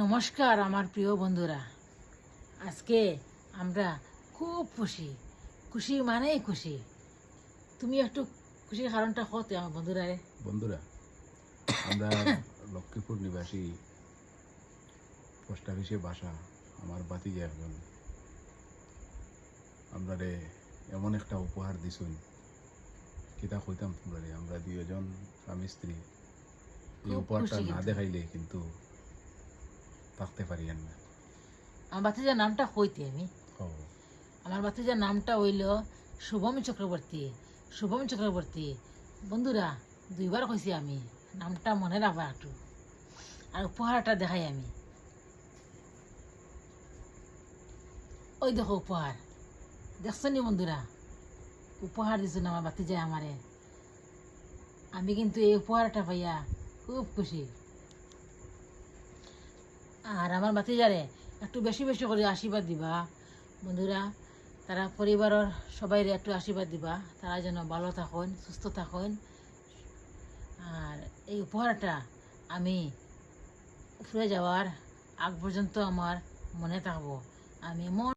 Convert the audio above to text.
নমস্কার আমার প্রিয় বন্ধুরা। আজকে আমরা খুব খুশি। খুশি মানেই খুশি। তুমি একটু খুশির কারণটা হতে আমার বন্ধুরা আমরা লক্ষ্মীপুর নিবাসী, পোস্ট অফিসে বাসা আমার বাতিজা একজন আমরা এমন একটা উপহার দিছুন, কিতা কইতাম তোমরা আমরা দুইজন স্বামী স্ত্রী এই খুব উপহারটা খুশি না কিন্তু। দেখাইলে কিন্তু থাকতে পারি না। আমার বাতিজার নামটা হইতে আমি ও আমার বাতিজার নামটা হইল শুভম চক্রবর্তী। শুভম চক্রবর্তী বন্ধুরা, দুইবার কইছি আমি, নামটা মনে রাখবা একটু। আর উপহারটা দেখাই আমি। ওই দেখো উপহার, দেখছো নি বন্ধুরা? উপহার দিছো না আমার বাতিজায় আমারে। আমি কিন্তু এই উপহারটা পাইয়া খুব খুশি। আর আমার বাতিজারে একটু বেশি বেশি করে আশীর্বাদ দিবা বন্ধুরা। তারা পরিবারের সবাই একটু আশীর্বাদ দিবা, তারা যেন ভালো থাকুন, সুস্থ থাকুন। আর এই উপহারটা আমি উপরে যাওয়ার আগ পর্যন্ত আমার মনে থাকবো। আমি মন